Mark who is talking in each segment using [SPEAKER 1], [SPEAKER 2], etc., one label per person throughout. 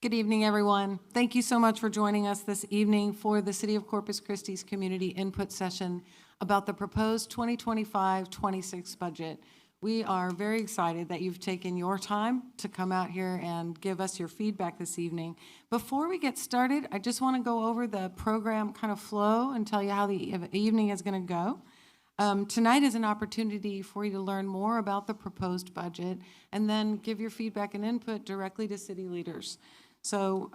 [SPEAKER 1] Good evening, everyone. Thank you so much for joining us this evening for the City of Corpus Christi's community input session about the proposed 2025-26 budget. We are very excited that you've taken your time to come out here and give us your feedback this evening. Before we get started, I just want to go over the program kind of flow and tell you how the evening is going to go. Tonight is an opportunity for you to learn more about the proposed budget and then give your feedback and input directly to city leaders. So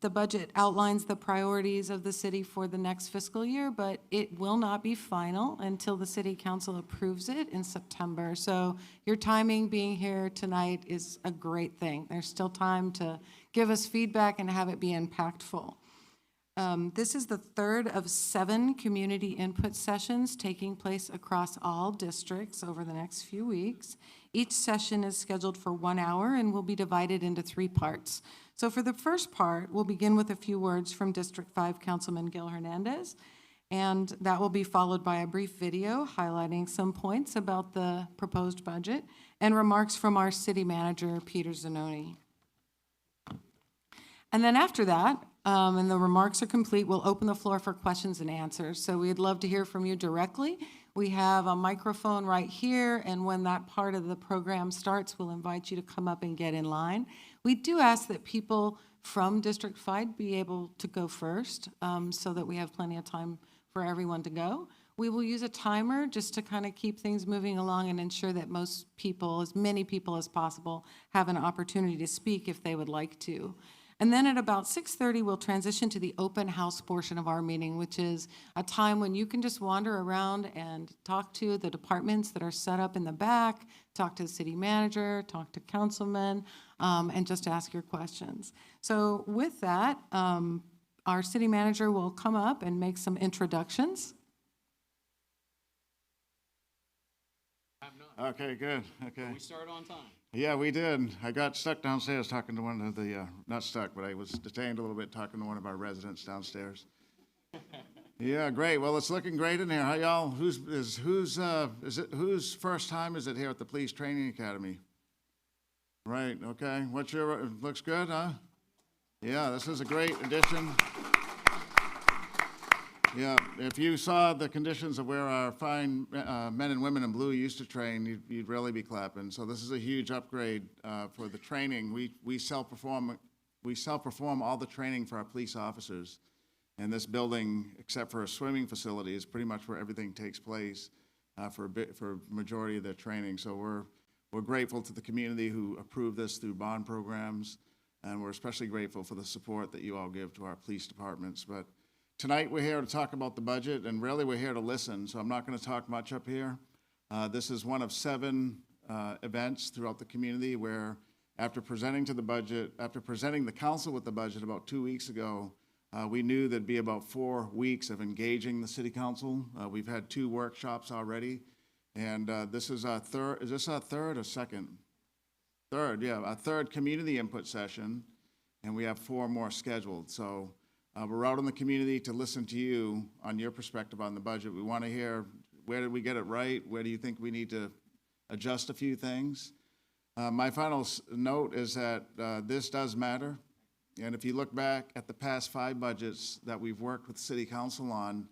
[SPEAKER 1] the budget outlines the priorities of the city for the next fiscal year, but it will not be final until the city council approves it in September. So your timing being here tonight is a great thing. There's still time to give us feedback and have it be impactful. This is the third of 7 community input sessions taking place across all districts over the next few weeks. Each session is scheduled for 1 hour and will be divided into 3 parts. So for the first part, we'll begin with a few words from District 5 Councilman Gil Hernandez, and that will be followed by a brief video highlighting some points about the proposed budget and remarks from our city manager, Peter Zanoni. And then after that, and the remarks are complete, we'll open the floor for questions and answers. So we'd love to hear from you directly. We have a microphone right here, and when that part of the program starts, we'll invite you to come up and get in line. We do ask that people from District 5 be able to go first so that we have plenty of time for everyone to go. We will use a timer just to kind of keep things moving along and ensure that most people, as many people as possible, have an opportunity to speak if they would like to. And then at about 6:30, we'll transition to the open house portion of our meeting, which is a time when you can just wander around and talk to the departments that are set up in the back, talk to the city manager, talk to councilmen, and just ask your questions. So with that, our city manager will come up and make some introductions.
[SPEAKER 2] Okay, good. Okay.
[SPEAKER 3] We started on time.
[SPEAKER 2] Yeah, we did. I got stuck downstairs talking to one of the, not stuck, but I was detained a little bit talking to one of our residents downstairs. Yeah, great. Well, it's looking great in here. How y'all? Whose first time is it here at the Police Training Academy? Right. Okay. What's your? Looks good, huh? Yeah, this is a great addition. Yeah, if you saw the conditions of where our fine men and women in blue used to train, you'd really be clapping. So this is a huge upgrade for the training. We self-perform all the training for our police officers. And this building, except for a swimming facility, is pretty much where everything takes place for a majority of their training. So we're grateful to the community who approved this through bond programs, and we're especially grateful for the support that you all give to our police departments. But tonight, we're here to talk about the budget, and really we're here to listen, so I'm not going to talk much up here. This is one of 7 events throughout the community where after presenting the council with the budget about 2 weeks ago, we knew there'd be about 4 weeks of engaging the city council. We've had 2 workshops already, and this is our third, is this our third or second? Third, yeah, our third community input session, and we have 4 more scheduled. So we're out in the community to listen to you on your perspective on the budget. We want to hear, where did we get it right? Where do you think we need to adjust a few things? My final note is that this does matter. And if you look back at the past 5 budgets that we've worked with City Council on,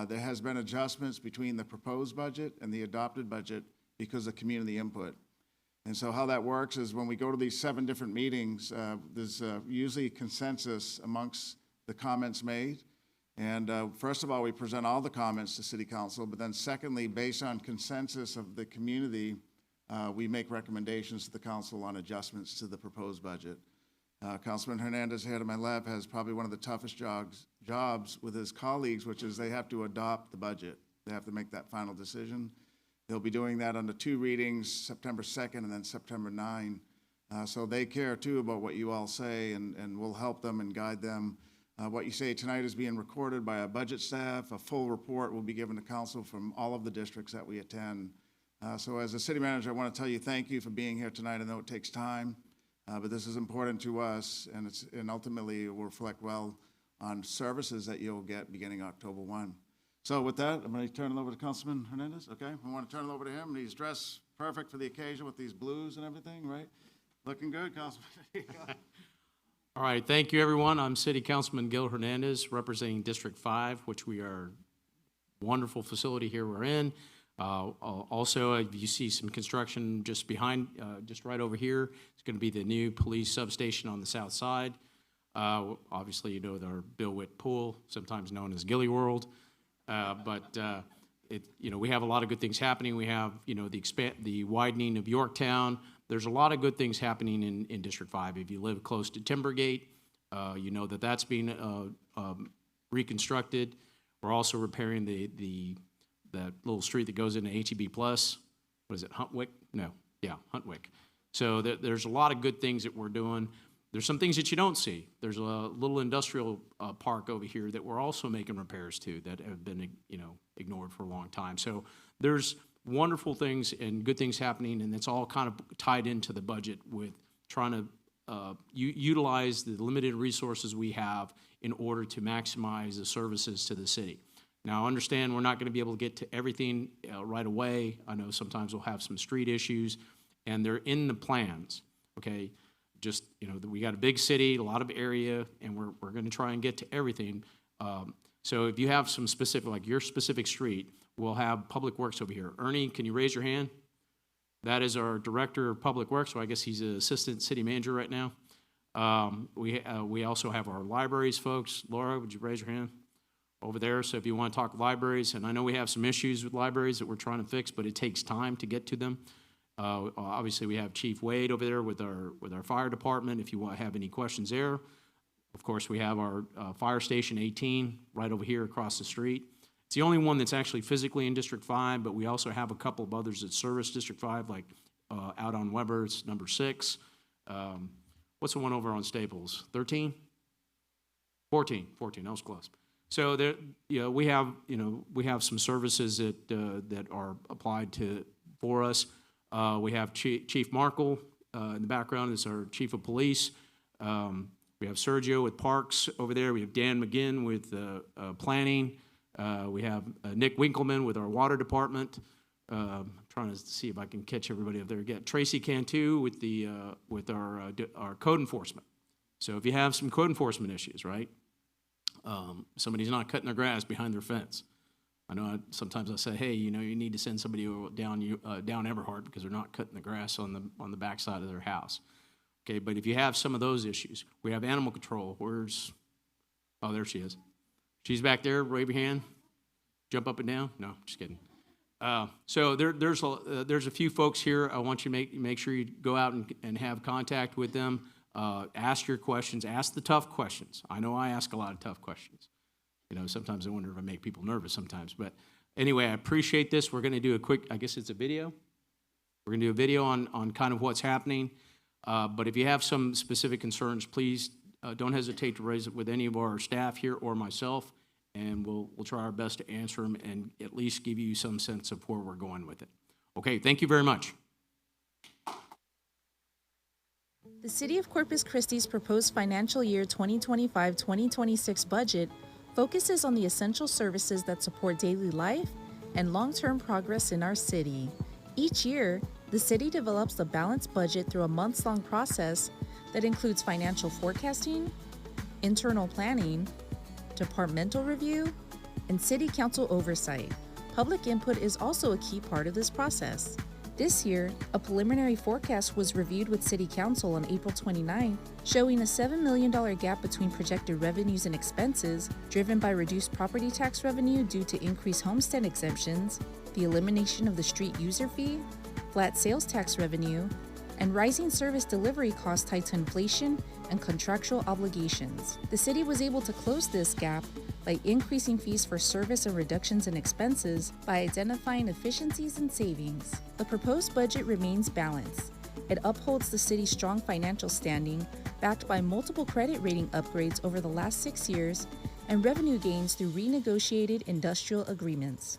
[SPEAKER 2] there has been adjustments between the proposed budget and the adopted budget because of community input. And so how that works is when we go to these 7 different meetings, there's usually consensus amongst the comments made. And first of all, we present all the comments to City Council, but then secondly, based on consensus of the community, we make recommendations to the council on adjustments to the proposed budget. Councilman Hernandez here to my left has probably one of the toughest jobs with his colleagues, which is they have to adopt the budget. They have to make that final decision. They'll be doing that under 2 readings, September 2nd and then September 9. So they care too about what you all say, and we'll help them and guide them. What you say tonight is being recorded by our budget staff. A full report will be given to council from all of the districts that we attend. So as a city manager, I want to tell you thank you for being here tonight. I know it takes time, but this is important to us, and ultimately it will reflect well on services that you'll get beginning October 1. So with that, I'm going to turn it over to Councilman Hernandez, okay? We want to turn it over to him, and he's dressed perfect for the occasion with these blues and everything, right? Looking good, Councilman.
[SPEAKER 3] All right, thank you, everyone. I'm City Councilman Gil Hernandez, representing District 5, which we are wonderful facility here we're in. Also, you see some construction just behind, just right over here. It's going to be the new police substation on the south side. Obviously, you know our Bill Witt Pool, sometimes known as Gilly World. We have a lot of good things happening. We have, the widening of Yorktown. There's a lot of good things happening in District 5. If you live close to Timbergate, you know that's being reconstructed. We're also repairing that little street that goes into HEB Plus. What is it, Huntwick? No, yeah, Huntwick. So there's a lot of good things that we're doing. There's some things that you don't see. There's a little industrial park over here that we're also making repairs to that have been, ignored for a long time. So there's wonderful things and good things happening, and it's all kind of tied into the budget with trying to utilize the limited resources we have in order to maximize the services to the city. Now, I understand we're not going to be able to get to everything right away. I know sometimes we'll have some street issues, and they're in the plans, okay? Just, we got a big city, a lot of area, and we're going to try and get to everything. So if you have some specific, like your specific street, we'll have Public Works over here. Ernie, can you raise your hand? That is our Director of Public Works, so I guess he's an Assistant City Manager right now. We also have our libraries folks. Laura, would you raise your hand? Over there, so if you want to talk libraries, and I know we have some issues with libraries that we're trying to fix, but it takes time to get to them. Obviously, we have Chief Wade over there with our fire department. If you have any questions there, of course, we have our fire station 18 right over here across the street. It's the only one that's actually physically in District 5, but we also have a couple of others that service District 5, like out on Weber, it's number 6. What's the one over on Staples? 13? 14. That was close. So there, we have some services that are applied for us. We have Chief Markle in the background is our Chief of Police. We have Sergio with Parks over there. We have Dan McGinn with Planning. We have Nick Winkleman with our Water Department. I'm trying to see if I can catch everybody up there again. Tracy Cantu with our Code Enforcement. So if you have some code enforcement issues, right? Somebody's not cutting their grass behind their fence. I know sometimes I say, hey, you need to send somebody down Everhart because they're not cutting the grass on the backside of their house. Okay, but if you have some of those issues, we have animal control. Oh, there she is. She's back there. Wave your hand. Jump up and down. No, just kidding. So there's a few folks here. I want you to make sure you go out and have contact with them. Ask your questions. Ask the tough questions. I know I ask a lot of tough questions. Sometimes I wonder if I make people nervous sometimes. But anyway, I appreciate this. We're going to do a quick, I guess it's a video. We're going to do a video on kind of what's happening. But if you have some specific concerns, please don't hesitate to raise it with any of our staff here or myself, and we'll try our best to answer them and at least give you some sense of where we're going with it. Okay, thank you very much.
[SPEAKER 4] The City of Corpus Christi's proposed financial year 2025-2026 budget focuses on the essential services that support daily life and long-term progress in our city. Each year, the city develops a balanced budget through a months-long process that includes financial forecasting, internal planning, departmental review, and city council oversight. Public input is also a key part of this process. This year, a preliminary forecast was reviewed with City Council on April 29, showing a $7 million gap between projected revenues and expenses, driven by reduced property tax revenue due to increased homestead exemptions, the elimination of the street user fee, flat sales tax revenue, and rising service delivery costs tied to inflation and contractual obligations. The city was able to close this gap by increasing fees for service and reductions in expenses by identifying efficiencies and savings. The proposed budget remains balanced. It upholds the city's strong financial standing, backed by multiple credit rating upgrades over the last 6 years and revenue gains through renegotiated industrial agreements.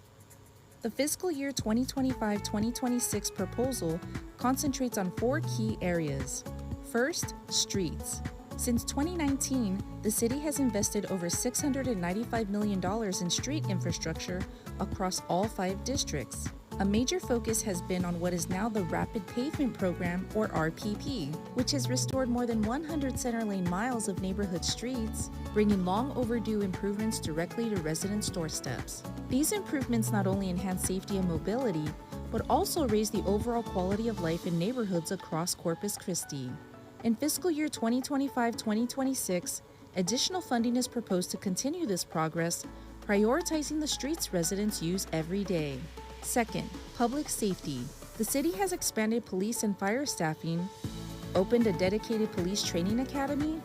[SPEAKER 4] The fiscal year 2025-2026 proposal concentrates on 4 key areas. First, streets. Since 2019, the city has invested over $695 million in street infrastructure across all 5 districts. A major focus has been on what is now the Rapid Pavement Program, or RPP, which has restored more than 100 center lane miles of neighborhood streets, bringing long overdue improvements directly to residents' doorsteps. These improvements not only enhance safety and mobility, but also raise the overall quality of life in neighborhoods across Corpus Christi. In fiscal year 2025-2026, additional funding is proposed to continue this progress, prioritizing the streets residents use every day. Second, public safety. The city has expanded police and fire staffing, opened a dedicated police training academy,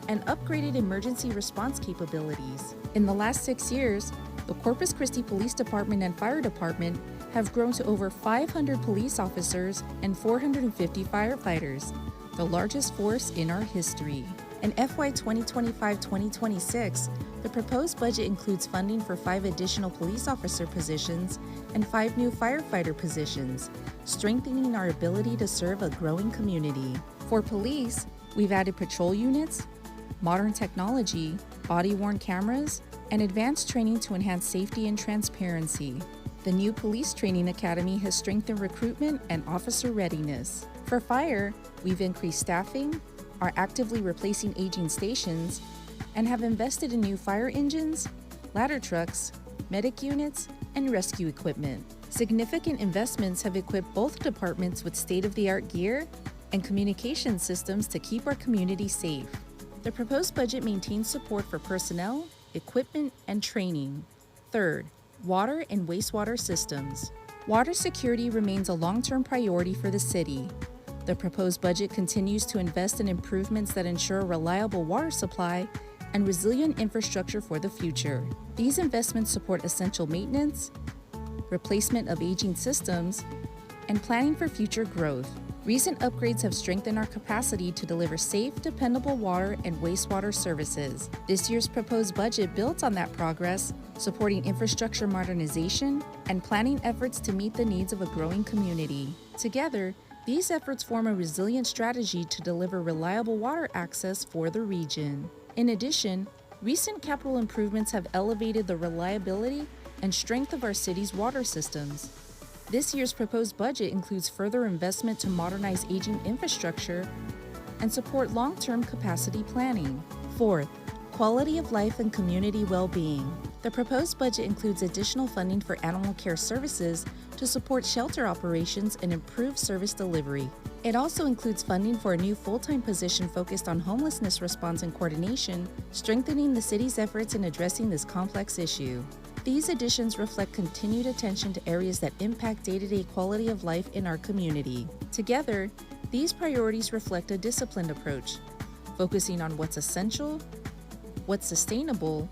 [SPEAKER 4] and upgraded emergency response capabilities. In the last 6 years, the Corpus Christi Police Department and Fire Department have grown to over 500 police officers and 450 firefighters, the largest force in our history. In FY 2025-2026, the proposed budget includes funding for 5 additional police officer positions and 5 new firefighter positions, strengthening our ability to serve a growing community. For police, we've added patrol units, modern technology, body-worn cameras, and advanced training to enhance safety and transparency. The new Police Training Academy has strengthened recruitment and officer readiness. For fire, we've increased staffing, are actively replacing aging stations, and have invested in new fire engines, ladder trucks, medic units, and rescue equipment. Significant investments have equipped both departments with state-of-the-art gear and communication systems to keep our community safe. The proposed budget maintains support for personnel, equipment, and training. Third, water and wastewater systems. Water security remains a long-term priority for the city. The proposed budget continues to invest in improvements that ensure a reliable water supply and resilient infrastructure for the future. These investments support essential maintenance, replacement of aging systems, and planning for future growth. Recent upgrades have strengthened our capacity to deliver safe, dependable water and wastewater services. This year's proposed budget builds on that progress, supporting infrastructure modernization and planning efforts to meet the needs of a growing community. Together, these efforts form a resilient strategy to deliver reliable water access for the region. In addition, recent capital improvements have elevated the reliability and strength of our city's water systems. This year's proposed budget includes further investment to modernize aging infrastructure and support long-term capacity planning. Fourth, quality of life and community well-being. The proposed budget includes additional funding for animal care services to support shelter operations and improve service delivery. It also includes funding for a new full-time position focused on homelessness response and coordination, strengthening the city's efforts in addressing this complex issue. These additions reflect continued attention to areas that impact day-to-day quality of life in our community. Together, these priorities reflect a disciplined approach, focusing on what's essential, what's sustainable,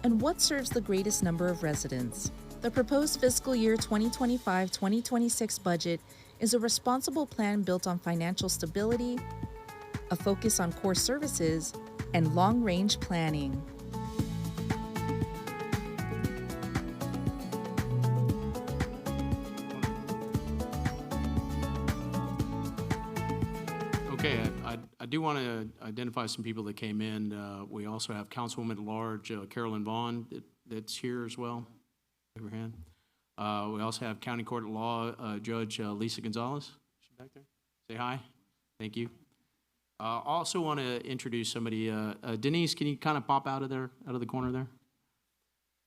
[SPEAKER 4] and what serves the greatest number of residents. The proposed fiscal year 2025-2026 budget is a responsible plan built on financial stability, a focus on core services, and long-range planning.
[SPEAKER 3] Okay, I do want to identify some people that came in. We also have Councilwoman at Large, Carolyn Vaughn, that's here as well. Wave her hand. We also have County Court at Law Judge Lisa Gonzalez. Is she back there? Say hi. Thank you. I also want to introduce somebody. Denise, can you kind of pop out of the corner there?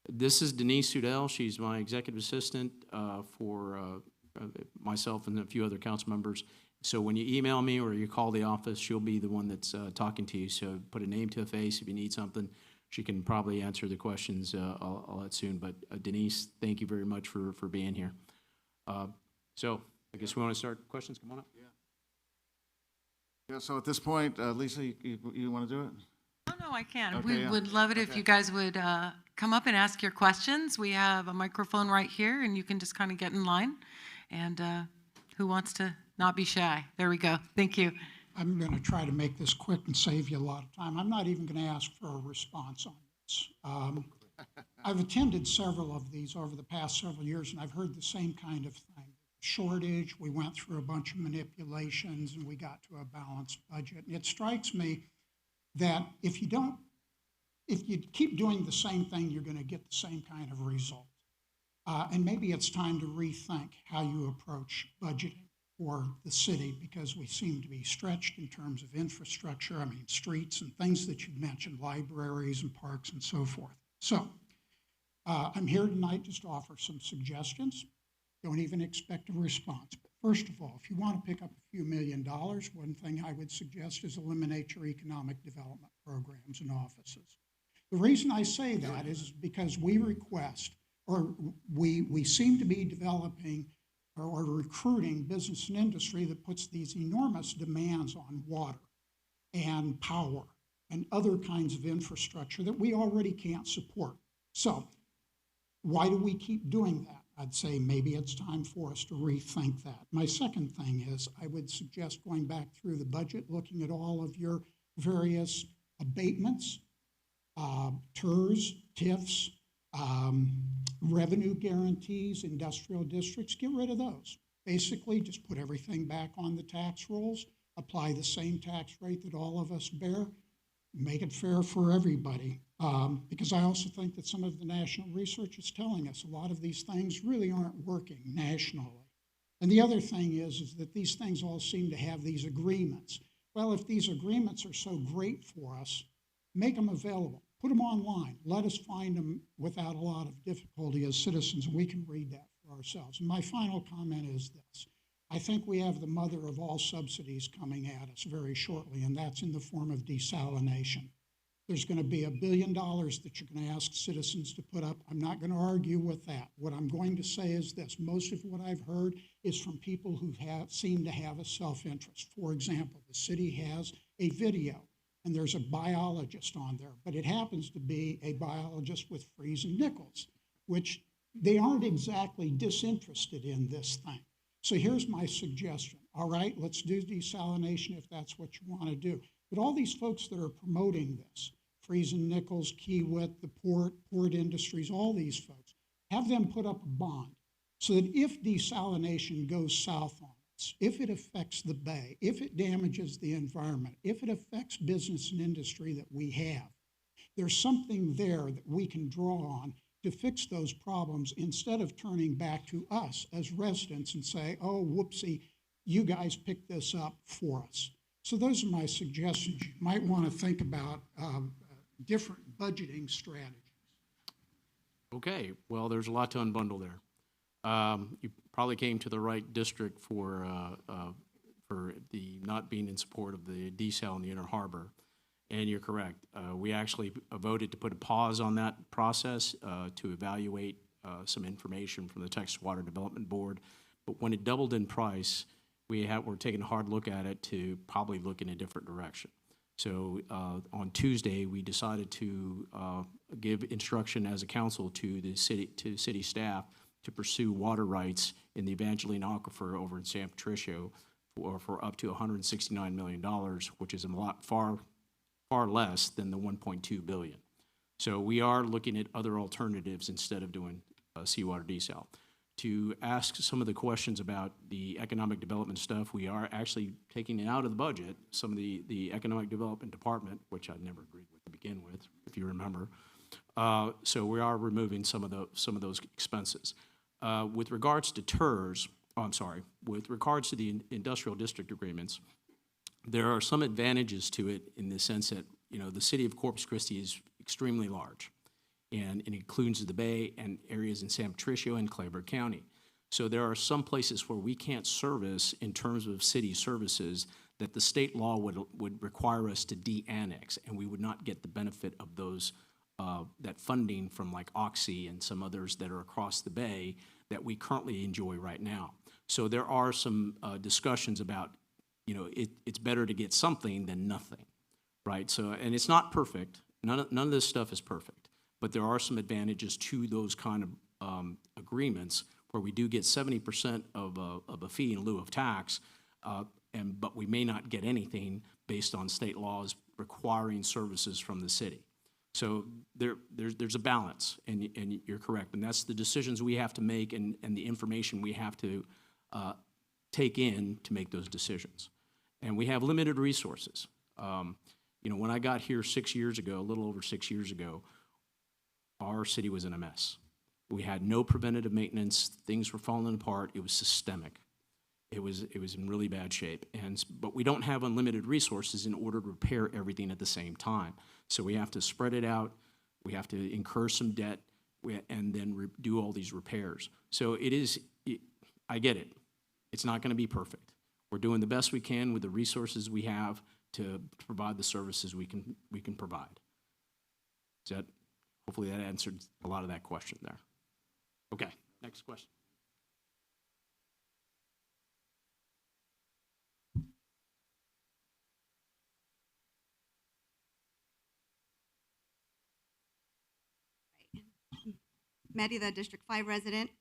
[SPEAKER 3] This is Denise Sudell. She's my executive assistant for myself and a few other council members. So when you email me or you call the office, she'll be the one that's talking to you. So put a name to a face if you need something. She can probably answer the questions all that soon. But Denise, thank you very much for being here. So I guess we want to start questions. Come on up.
[SPEAKER 2] Yeah, so at this point, Lisa, you want to do it?
[SPEAKER 1] Oh, no, I can.
[SPEAKER 2] Okay,
[SPEAKER 1] We
[SPEAKER 2] yeah.
[SPEAKER 1] would love it if
[SPEAKER 2] Okay.
[SPEAKER 1] you guys would come up and ask your questions. We have a microphone right here, and you can just kind of get in line. And who wants to not be shy? There we go. Thank you.
[SPEAKER 5] I'm going to try to make this quick and save you a lot of time. I'm not even going to ask for a response on this. I've attended several of these over the past several years, and I've heard the same kind of thing. Shortage, we went through a bunch of manipulations, and we got to a balanced budget. And it strikes me that if you keep doing the same thing, you're going to get the same kind of result. And maybe it's time to rethink how you approach budgeting for the city, because we seem to be stretched in terms of infrastructure. I mean, streets and things that you mentioned, libraries and parks and so forth. So I'm here tonight just to offer some suggestions. Don't even expect a response. But first of all, if you want to pick up a few $1 million, one thing I would suggest is eliminate your economic development programs and offices. The reason I say that is because we request, or we seem to be developing or recruiting business and industry that puts these enormous demands on water and power and other kinds of infrastructure that we already can't support. So why do we keep doing that? I'd say maybe it's time for us to rethink that. My second thing is I would suggest going back through the budget, looking at all of your various abatements, TERS, TIFs, revenue guarantees, industrial districts. Get rid of those. Basically, just put everything back on the tax rolls, apply the same tax rate that all of us bear, make it fair for everybody. Because I also think that some of the national research is telling us a lot of these things really aren't working nationally. And the other thing is that these things all seem to have these agreements. Well, if these agreements are so great for us, make them available. Put them online. Let us find them without a lot of difficulty as citizens, and we can read that for ourselves. And my final comment is this. I think we have the mother of all subsidies coming at us very shortly, and that's in the form of desalination. There's going to be $1 billion that you're going to ask citizens to put up. I'm not going to argue with that. What I'm going to say is this. Most of what I've heard is from people who seem to have a self-interest. For example, the city has a video, and there's a biologist on there, but it happens to be a biologist with Freese and Nichols, which they aren't exactly disinterested in this thing. So here's my suggestion. All right, let's do desalination if that's what you want to do. But all these folks that are promoting this, Freese and Nichols, Kiewit, the port industries, all these folks, have them put up a bond so that if desalination goes south on us, if it affects the bay, if it damages the environment, if it affects business and industry that we have, there's something there that we can draw on to fix those problems instead of turning back to us as residents and say, oh, whoopsie, you guys picked this up for us. So those are my suggestions. You might want to think about different budgeting strategies.
[SPEAKER 3] Okay, well, there's a lot to unbundle there. You probably came to the right district for the not being in support of the desal in the Inner Harbor, and you're correct. We actually voted to put a pause on that process to evaluate some information from the Texas Water Development Board. But when it doubled in price, we're taking a hard look at it to probably look in a different direction. So on Tuesday, we decided to give instruction as a council to the city staff to pursue water rights in the Evangeline Aquifer over in San Patricio for up to $169 million, which is a lot far less than the $1.2 billion. So we are looking at other alternatives instead of doing seawater desal. To ask some of the questions about the economic development stuff, we are actually taking it out of the budget, some of the economic development department, which I never agreed with to begin with, if you remember. So we are removing some of those expenses. With regards to TERS, with regards to the industrial district agreements, there are some advantages to it in the sense that, the city of Corpus Christi is extremely large, and it includes the Bay and areas in San Patricio and Clayburgh County. So there are some places where we can't service in terms of city services that the state law would require us to de-annex, and we would not get the benefit of those that funding from like Oxy and some others that are across the Bay that we currently enjoy right now. So there are some discussions about, it's better to get something than nothing, right? So, and it's not perfect. None of this stuff is perfect, but there are some advantages to those kind of agreements where we do get 70% of a fee in lieu of tax, but we may not get anything based on state laws requiring services from the city. So there's a balance, and you're correct, and that's the decisions we have to make and the information we have to take in to make those decisions. And we have limited resources. When I got here 6 years ago, a little over 6 years ago, our city was in a mess. We had no preventative maintenance. Things were falling apart. It was systemic. It was in really bad shape. But we don't have unlimited resources in order to repair everything at the same time. So we have to spread it out. We have to incur some debt and then do all these repairs. So I get it. It's not going to be perfect. We're doing the best we can with the resources we have to provide the services we can provide. Hopefully that answered a lot of that question there. Okay, next question.
[SPEAKER 6] Maddie, the District 5 resident.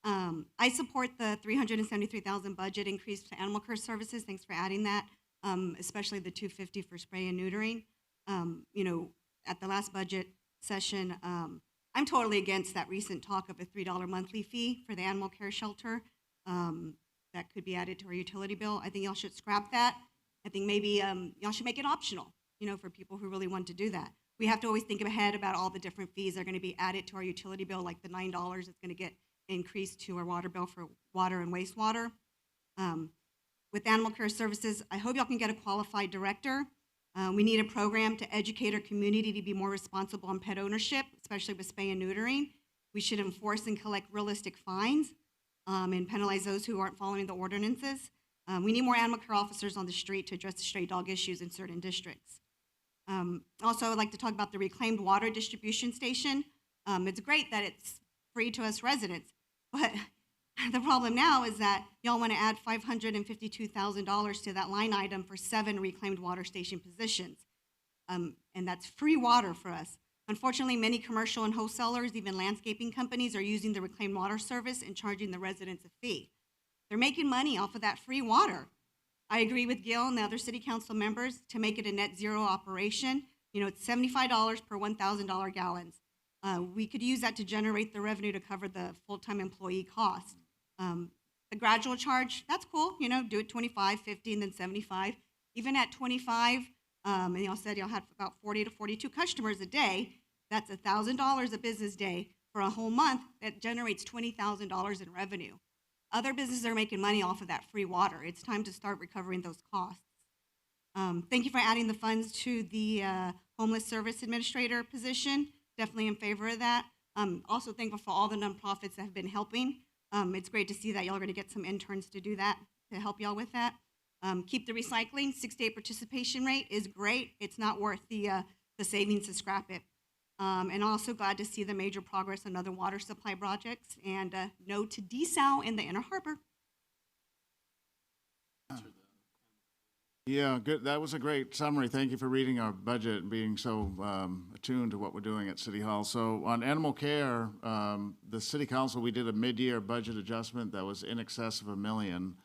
[SPEAKER 6] I support the $373,000 budget increase to animal care services. Thanks for adding that, especially the $250 for spay and neutering. At the last budget session, I'm totally against that recent talk of a $3 monthly fee for the animal care shelter that could be added to our utility bill. I think y'all should scrap that. I think maybe y'all should make it optional, for people who really want to do that. We have to always think ahead about all the different fees that are going to be added to our utility bill, like the $9 is going to get increased to our water bill for water and wastewater. With animal care services, I hope y'all can get a qualified director. We need a program to educate our community to be more responsible on pet ownership, especially with spay and neutering. We should enforce and collect realistic fines and penalize those who aren't following the ordinances. We need more animal care officers on the street to address the stray dog issues in certain districts. Also, I'd like to talk about the reclaimed water distribution station. It's great that it's free to us residents, but the problem now is that y'all want to add $552,000 to that line item for 7 reclaimed water station positions, and that's free water for us. Unfortunately, many commercial and wholesalers, even landscaping companies, are using the reclaimed water service and charging the residents a fee. They're making money off of that free water. I agree with Gil and the other city council members to make it a net zero operation. It's $75 per $1,000 gallons. We could use that to generate the revenue to cover the full-time employee cost. The gradual charge, that's cool. Do it 25, 50, and then 75. Even at 25, and y'all said y'all had about 40 to 42 customers a day. That's $1,000 a business day for a whole month. That generates $20,000 in revenue. Other businesses are making money off of that free water. It's time to start recovering those costs. Thank you for adding the funds to the homeless service administrator position. Definitely in favor of that. Also thankful for all the nonprofits that have been helping. It's great to see that y'all are going to get some interns to do that, to help y'all with that. Keep the recycling. 6-day participation rate is great. It's not worth the savings to scrap it. And also glad to see the major progress on other water supply projects and no to desal in the Inner Harbor.
[SPEAKER 2] Yeah, good. That was a great summary. Thank you for reading our budget and being so attuned to what we're doing at City Hall. So on animal care, the City Council, we did a mid-year budget adjustment that was in excess of $1 million.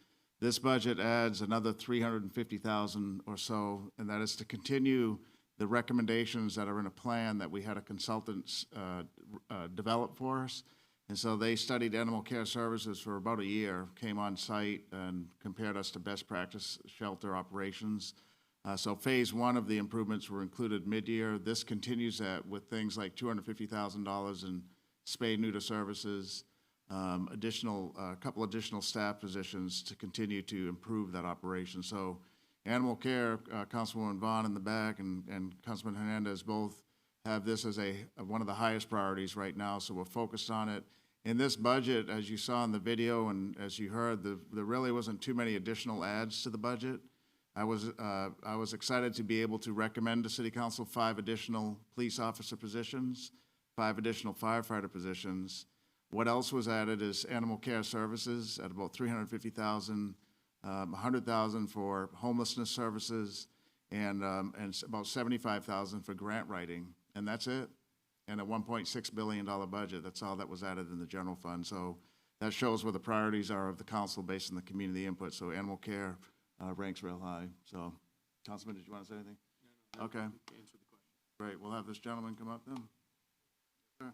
[SPEAKER 2] This budget adds another $350,000 or so, and that is to continue the recommendations that are in a plan that we had a consultant develop for us. And so they studied animal care services for about a year, came on site and compared us to best practice shelter operations. So phase 1 of the improvements were included mid-year. This continues that with things like $250,000 in spay-neuter services, a couple additional staff positions to continue to improve that operation. So animal care, Councilwoman Vaughn in the back and Councilman Hernandez both have this as one of the highest priorities right now, so we're focused on it. In this budget, as you saw in the video and as you heard, there really wasn't too many additional adds to the budget. I was excited to be able to recommend to City Council 5 additional police officer positions, 5 additional firefighter positions. What else was added is animal care services at about $350,000, $100,000 for homelessness services, and about $75,000 for grant writing, and that's it. And a $1.6 billion budget. That's all that was added in the general fund. So that shows where the priorities are of the council based on the community input. So animal care ranks real high. So, Councilman, did you want to say anything? No. Okay. Answer the question. Great. We'll have this gentleman come up then. Sure.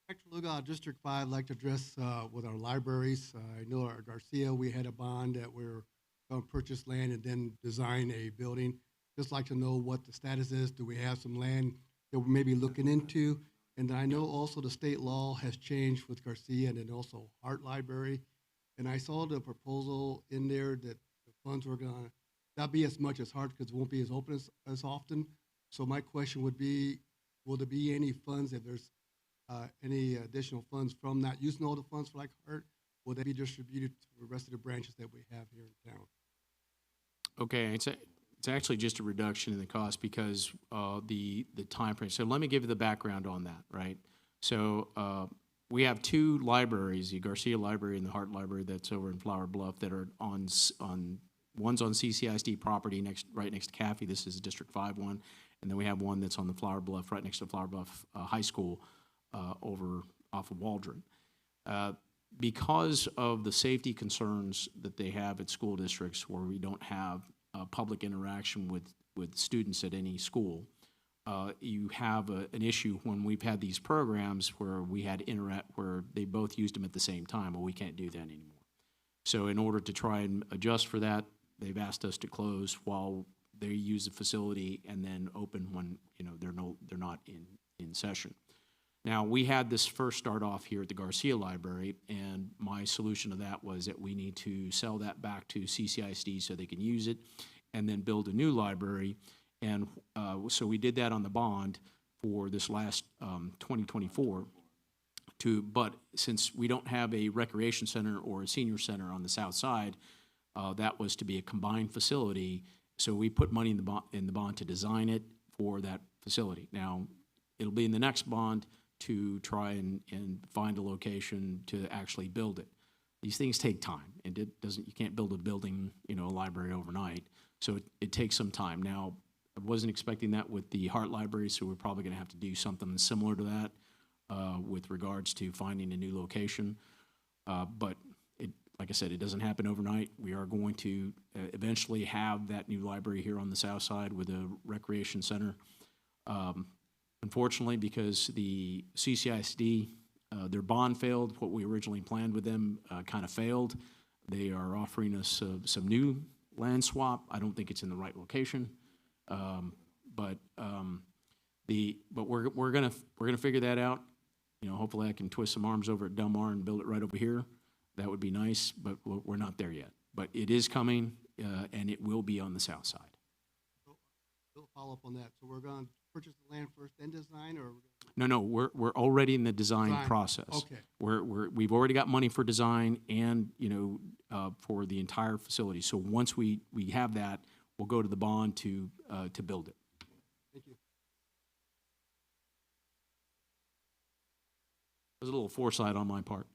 [SPEAKER 7] Director Lugo, District 5, I'd like to address with our libraries. I know at Garcia, we had a bond that we're going to purchase land and then design a building. Just like to know what the status is. Do we have some land that we may be looking into? And then I know also the state law has changed with Garcia and then also Hart Library. And I saw the proposal in there that the funds were gonna not be as much as Hart because it won't be as open as often. So my question would be, will there be any funds, if there's any additional funds from not using all the funds for like Hart, will they be distributed to the rest of the branches that we have here in town?
[SPEAKER 3] Okay, it's actually just a reduction in the cost because the time frame. So let me give you the background on that, right? So we have two libraries, the Garcia Library and the Hart Library that's over in Flower Bluff that are on one's on CCISD property right next to Caffey. This is District 5 one. And then we have one that's on the Flower Bluff, right next to Flower Bluff High School over off of Waldron. Because of the safety concerns that they have at school districts where we don't have public interaction with students at any school, you have an issue when we've had these programs where we had where they both used them at the same time. Well, we can't do that anymore. So in order to try and adjust for that, they've asked us to close while they use the facility and then open when they're not in session. Now, we had this first start off here at the Garcia Library, and my solution to that was that we need to sell that back to CCISD so they can use it and then build a new library. And so we did that on the bond for this last 2024. But since we don't have a recreation center or a senior center on the south side, that was to be a combined facility. So we put money in the bond to design it for that facility. Now, it'll be in the next bond to try and find a location to actually build it. These things take time, and you can't build a building, a library overnight. So it takes some time. Now, I wasn't expecting that with the Hart Library, so we're probably going to have to do something similar to that with regards to finding a new location. But like I said, it doesn't happen overnight. We are going to eventually have that new library here on the south side with a recreation center. Unfortunately, because the CCISD, their bond failed, what we originally planned with them kind of failed. They are offering us some new land swap. I don't think it's in the right location, but we're gonna figure that out. Hopefully I can twist some arms over at Del Mar and build it right over here. That would be nice, but we're not there yet. But it is coming, and it will be on the south side.
[SPEAKER 7] So, follow up on that. So we're going to purchase the land first, then design, or?
[SPEAKER 3] No, we're already in the design process.
[SPEAKER 7] Okay.
[SPEAKER 3] We've already got money for design and, for the entire facility. So once we have that, we'll go to the bond to build it.
[SPEAKER 7] Thank you.
[SPEAKER 3] There's a little foresight on my part.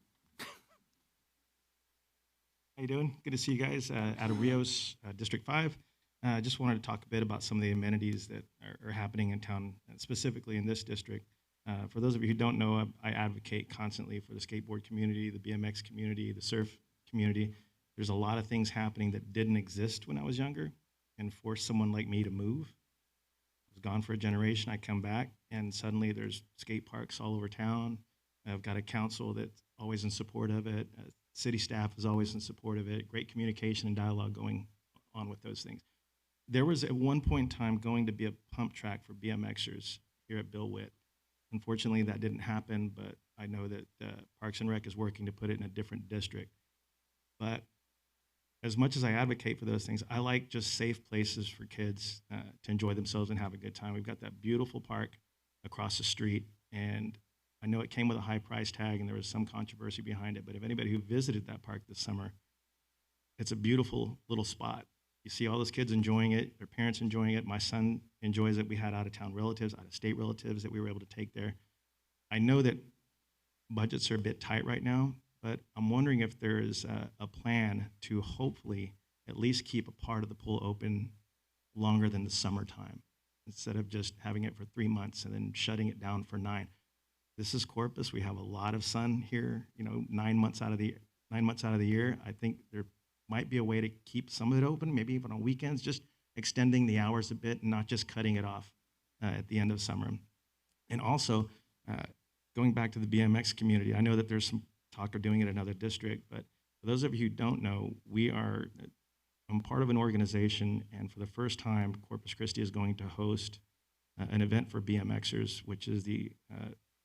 [SPEAKER 8] How you doing? Good to see you guys out of Rios, District 5. I just wanted to talk a bit about some of the amenities that are happening in town, specifically in this district. For those of you who don't know, I advocate constantly for the skateboard community, the BMX community, the surf community. There's a lot of things happening that didn't exist when I was younger and forced someone like me to move. I was gone for a generation. I come back, and suddenly there's skate parks all over town. I've got a council that's always in support of it. City staff is always in support of it. Great communication and dialogue going on with those things. There was at one point in time going to be a pump track for BMXers here at Bill Witt. Unfortunately, that didn't happen, but I know that Parks and Rec is working to put it in a different district. But as much as I advocate for those things, I like just safe places for kids to enjoy themselves and have a good time. We've got that beautiful park across the street, and I know it came with a high price tag and there was some controversy behind it, but if anybody who visited that park this summer, it's a beautiful little spot. You see all those kids enjoying it, their parents enjoying it. My son enjoys it. We had out-of-town relatives, out-of-state relatives that we were able to take there. I know that budgets are a bit tight right now, but I'm wondering if there is a plan to hopefully at least keep a part of the pool open longer than the summertime, instead of just having it for 3 months and then shutting it down for 9. This is Corpus. We have a lot of sun here, 9 months out of the year. I think there might be a way to keep some of it open, maybe even on weekends, just extending the hours a bit and not just cutting it off at the end of summer. And also, going back to the BMX community, I know that there's some talk of doing it in another district, but for those of you who don't know, I'm part of an organization, and for the first time, Corpus Christi is going to host an event for BMXers, which is the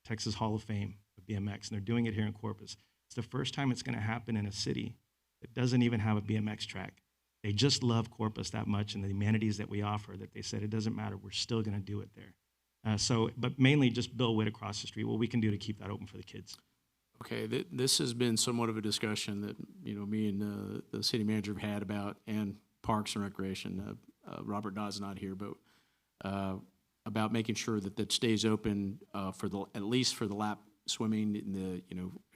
[SPEAKER 8] Texas Hall of Fame of BMX, and they're doing it here in Corpus. It's the first time it's going to happen in a city that doesn't even have a BMX track. They just love Corpus that much and the amenities that we offer that they said it doesn't matter, we're still going to do it there. But mainly just Bill Witt across the street, what we can do to keep that open for the kids.
[SPEAKER 3] Okay, this has been somewhat of a discussion that, me and the city manager have had about, and Parks and Recreation. Robert Dodd's not here, but about making sure that that stays open at least for the lap swimming,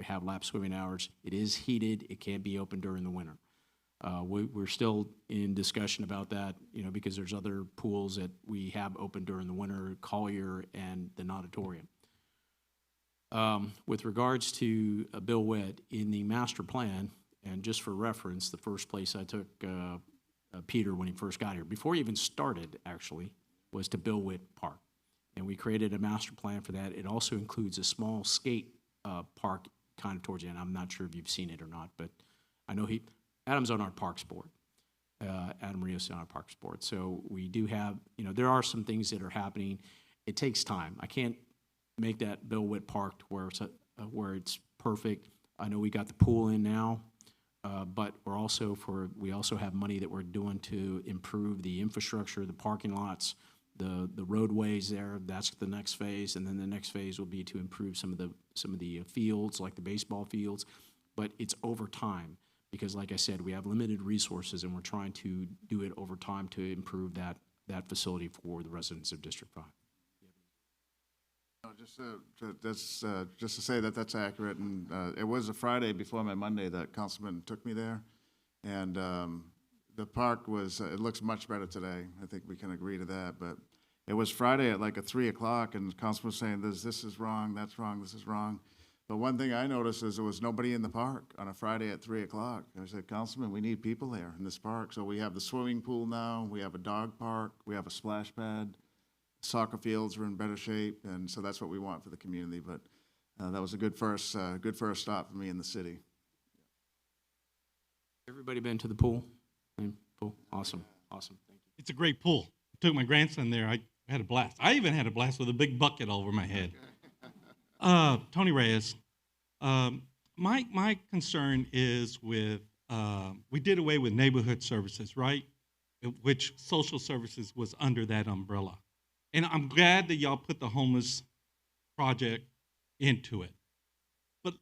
[SPEAKER 3] have lap swimming hours. It is heated. It can't be open during the winter. We're still in discussion about that, because there's other pools that we have open during the winter, Collier and the Auditorium. With regards to Bill Witt, in the master plan, and just for reference, the first place I took Peter when he first got here, before he even started, actually, was to Bill Witt Park. And we created a master plan for that. It also includes a small skate park kind of towards the end. I'm not sure if you've seen it or not, but I know Adam's on our Parks Board. Adam Rios on our Parks Board. So we do have, there are some things that are happening. It takes time. I can't make that Bill Witt Park to where it's perfect. I know we got the pool in now, but we also have money that we're doing to improve the infrastructure, the parking lots, the roadways there. That's the next phase, and then the next phase will be to improve some of the fields, like the baseball fields. But it's over time, because like I said, we have limited resources, and we're trying to do it over time to improve that facility for the residents of District 5.
[SPEAKER 2] Just to say that that's accurate, and it was a Friday before my Monday that Councilman took me there, and the park it looks much better today. I think we can agree to that, but it was Friday at like 3 o'clock, and Councilman was saying, this is wrong, that's wrong, this is wrong. But one thing I noticed is there was nobody in the park on a Friday at 3 o'clock. I said, Councilman, we need people here in this park. So we have the swimming pool now, we have a dog park, we have a splash pad. Soccer fields are in better shape, and so that's what we want for the community. But that was a good first stop for me in the city.
[SPEAKER 3] Everybody been to the pool? Pool? Awesome. Thank you.
[SPEAKER 9] It's a great pool. I took my grandson there. I had a blast. I even had a blast with a big bucket over my head. Tony Reyes, my concern is with, we did away with neighborhood services, right? Which social services was under that umbrella. And I'm glad that y'all put the homeless project into it. But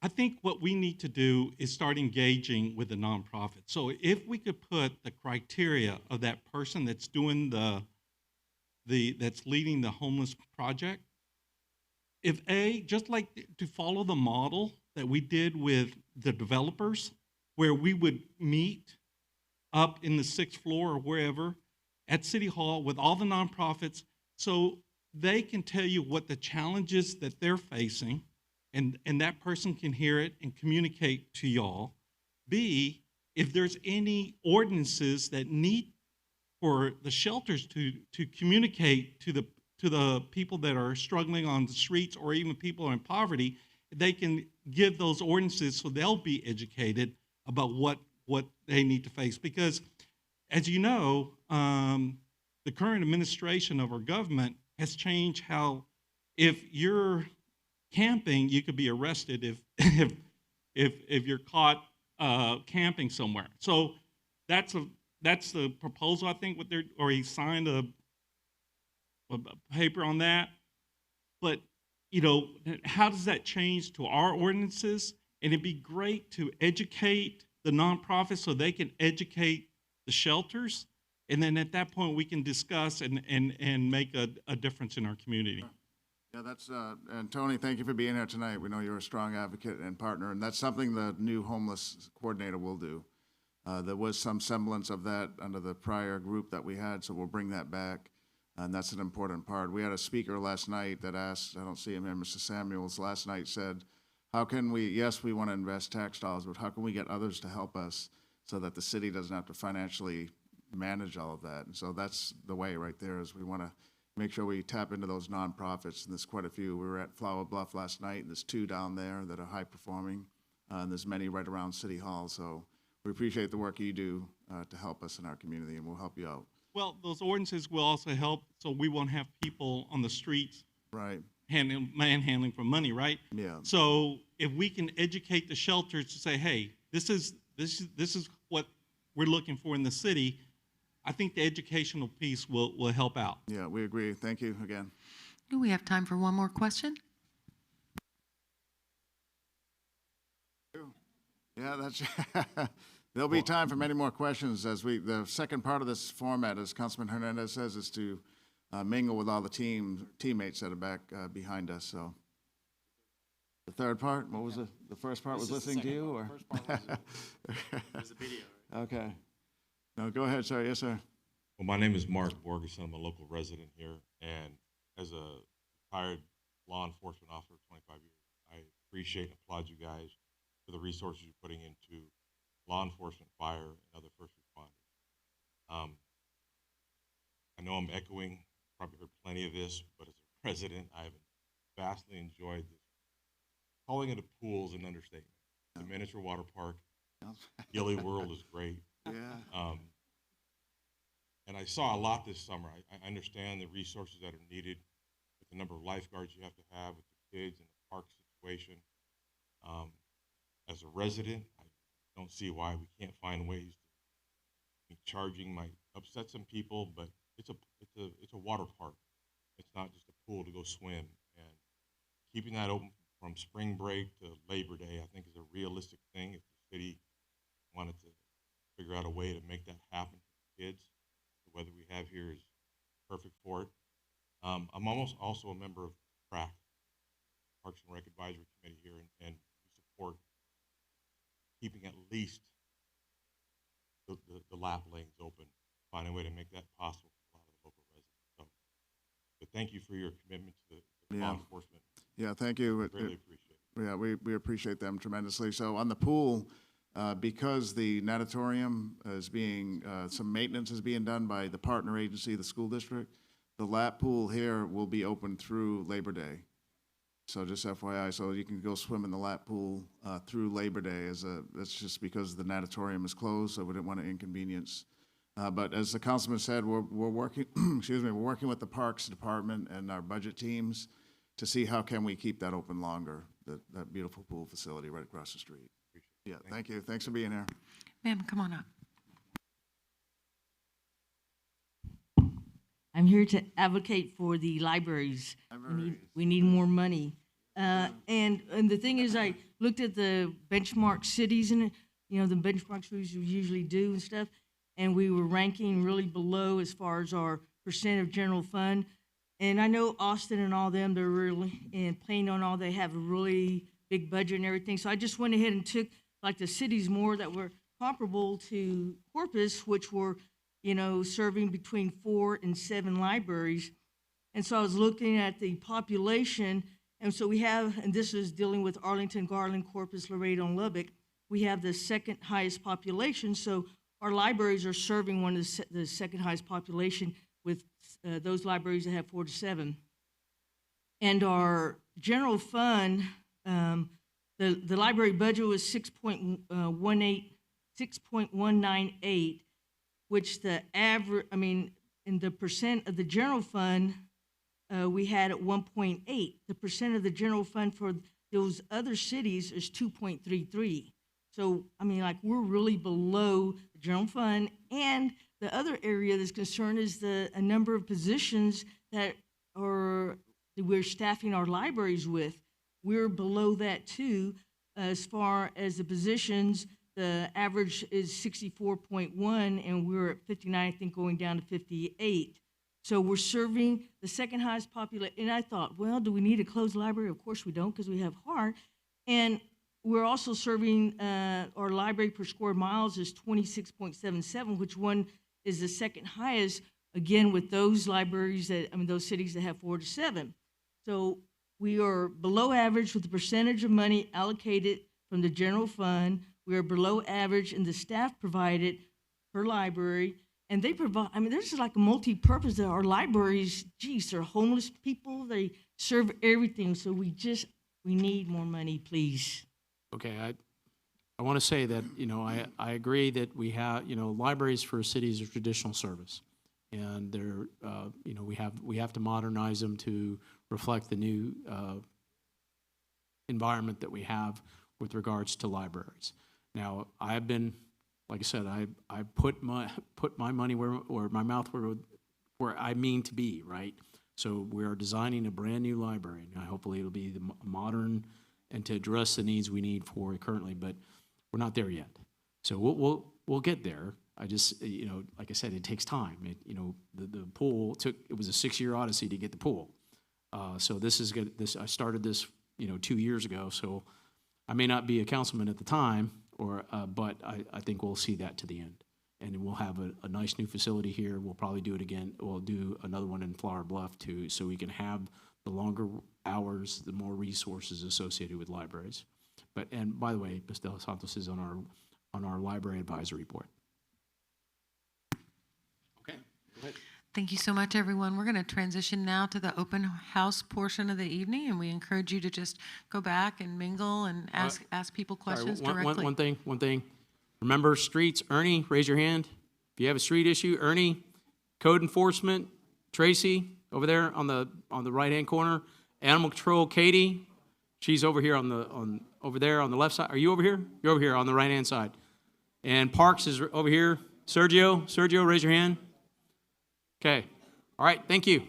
[SPEAKER 9] I think what we need to do is start engaging with the nonprofit. So if we could put the criteria of that person that's doing that's leading the homeless project, just like to follow the model that we did with the developers, where we would meet up in the 6th floor or wherever at City Hall with all the nonprofits, so they can tell you what the challenges that they're facing, and that person can hear it and communicate to y'all. B, if there's any ordinances that need for the shelters to communicate to the people that are struggling on the streets, or even people in poverty, they can give those ordinances so they'll be educated about what they need to face. Because as you know, the current administration of our government has changed how, if you're camping, you could be arrested if you're caught camping somewhere. So that's the proposal, I think, or he signed a paper on that. But how does that change to our ordinances? And it'd be great to educate the nonprofits so they can educate the shelters, and then at that point we can discuss and make a difference in our community.
[SPEAKER 2] Yeah, and Tony, thank you for being here tonight. We know you're a strong advocate and partner, and that's something the new homeless coordinator will do. There was some semblance of that under the prior group that we had, so we'll bring that back, and that's an important part. We had a speaker last night that asked, I don't see him here, Mr. Samuels, last night said, how can we want to invest tax dollars, but how can we get others to help us so that the city doesn't have to financially manage all of that? And so that's the way right there, is we want to make sure we tap into those nonprofits, and there's quite a few. We were at Flower Bluff last night, and there's 2 down there that are high performing, and there's many right around City Hall. So we appreciate the work you do to help us in our community, and we'll help you out.
[SPEAKER 9] Well, those ordinances will also help, so we won't have people on the streets
[SPEAKER 2] Right.
[SPEAKER 9] manhandling for money, right?
[SPEAKER 2] Yeah.
[SPEAKER 9] So if we can educate the shelters to say, hey, this is what we're looking for in the city, I think the educational piece will help out.
[SPEAKER 2] Yeah, we agree. Thank you again.
[SPEAKER 1] Do we have time for one more question?
[SPEAKER 2] Yeah, that's, there'll be time for many more questions as the second part of this format, as Councilman Hernandez says, is to mingle with all the teammates that are back behind us, so. The third part, what was the first part was listening to you, or?
[SPEAKER 3] First part was the video.
[SPEAKER 2] Okay. No, go ahead, sir. Yes, sir.
[SPEAKER 10] Well, my name is Mark Borgeson. I'm a local resident here, and as a retired law enforcement officer of 25 years, I appreciate and applaud you guys for the resources you're putting into law enforcement, fire, and other first responders. I know I'm echoing, probably heard plenty of this, but as a resident, I've vastly enjoyed this. Calling it a pool is an understatement. The miniature water park, Gilly World is great.
[SPEAKER 2] Yeah.
[SPEAKER 10] And I saw a lot this summer. I understand the resources that are needed with the number of lifeguards you have to have with the kids and the park situation. As a resident, I don't see why we can't find ways to charging might upset some people, but it's a water park. It's not just a pool to go swim. And keeping that open from spring break to Labor Day, I think is a realistic thing. If the city wanted to figure out a way to make that happen for kids, the weather we have here is perfect for it. I'm almost also a member of PRAC, Parks and Rec Advisory Committee here, and we support keeping at least the lap lanes open, find a way to make that possible for a lot of the local residents. So, but thank you for your commitment to the law enforcement.
[SPEAKER 2] Yeah, thank you.
[SPEAKER 10] Really appreciate it.
[SPEAKER 2] Yeah, we appreciate them tremendously. So on the pool, because the natatorium is being, some maintenance is being done by the partner agency, the school district, the lap pool here will be open through Labor Day. So just FYI, so you can go swim in the lap pool through Labor Day. That's just because the natatorium is closed, so we didn't want to inconvenience. But as the councilman said, we're working, excuse me, we're working with the Parks Department and our budget teams to see how can we keep that open longer, that beautiful pool facility right across the street. Yeah, thank you. Thanks for being here.
[SPEAKER 1] Ma'am, come on up.
[SPEAKER 11] I'm here to advocate for the libraries. We need more money. And the thing is, I looked at the benchmark cities and, the benchmarks we usually do and stuff, and we were ranking really below as far as our percent of general fund. And I know Austin and all them, they're really, and Plano and all, they have a really big budget and everything. So I just went ahead and took like the cities more that were comparable to Corpus, which were, serving between 4 and 7 libraries. And so I was looking at the population, and so we have, and this is dealing with Arlington, Garland, Corpus, Laredo, and Lubbock, we have the second highest population. So our libraries are serving one of the second highest population with those libraries that have 4 to 7. And our general fund, the library budget was 6.198, which the average, in the percent of the general fund, we had at 1.8. The percent of the general fund for those other cities is 2.33. So, we're really below the general fund. And the other area that's concerned is a number of positions that we're staffing our libraries with. We're below that too, as far as the positions. The average is 64.1, and we're at 59, I think, going down to 58. So we're serving the second highest population. And I thought, well, do we need a closed library? Of course we don't, because we have Hart. And we're also serving, our library per square miles is 26.77, which one is the second highest, again, with those libraries those cities that have 4 to 7. So we are below average with the percentage of money allocated from the general fund. We are below average in the staff provided per library. And they provide, there's like a multi-purpose that our libraries, they're homeless people, they serve everything. So we need more money, please.
[SPEAKER 3] Okay, I want to say that, I agree that we have, libraries for cities are traditional service. and they're, you know, we have to modernize them to reflect the new environment that we have with regards to libraries. Now, I've been, like I said, I put my money where, or my mouth where I mean to be, right? So we are designing a brand new library. Now, hopefully it'll be the modern and to address the needs we need for it currently, but we're not there yet. So we'll get there. I just, you know, like I said, it takes time. You know, the pool it was a 6-year odyssey to get the pool. So this is good. I started this, you know, 2 years ago. So I may not be a councilman at the time, but I think we'll see that to the end. And we'll have a nice new facility here. We'll probably do it again. We'll do another one in Flower Bluff too, so we can have the longer hours, the more resources associated with libraries. But, and by the way, Ms. De Los Santos is on our library advisory board. Okay. Go ahead.
[SPEAKER 1] Thank you so much, everyone. We're going to transition now to the open house portion of the evening, and we encourage you to just go back and mingle and ask people questions directly.
[SPEAKER 3] One thing. Remember streets. Ernie, raise your hand. If you have a street issue, Ernie, code enforcement, Tracy, over there on the right-hand corner. Animal control, Katie. She's over here over there on the left side. Are you over here? You're over here on the right-hand side. And Parks is over here. Sergio, raise your hand. Okay. All right. Thank you.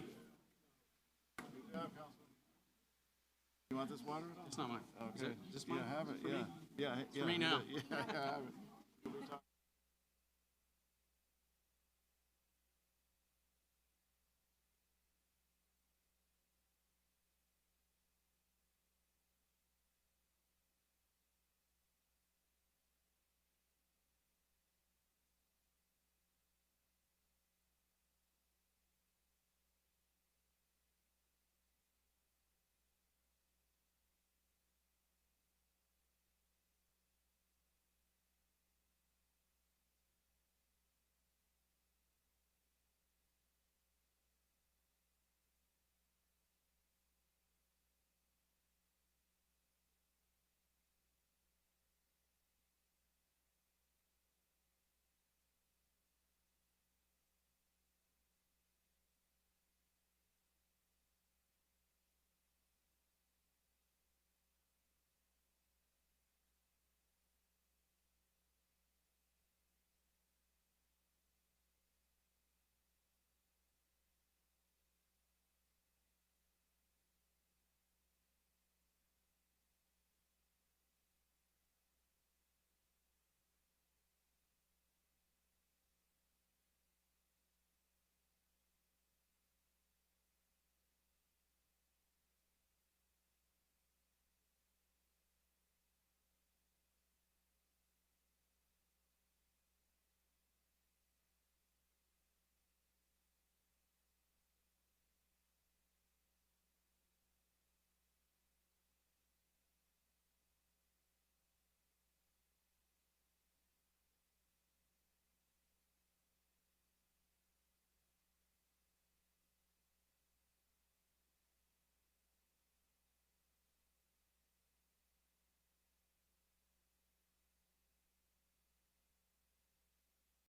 [SPEAKER 2] You want this water?
[SPEAKER 3] It's not mine.
[SPEAKER 2] Okay.
[SPEAKER 3] Is this mine?
[SPEAKER 2] Yeah, have it, yeah. Yeah,
[SPEAKER 3] For me now.
[SPEAKER 2] Yeah, I have it.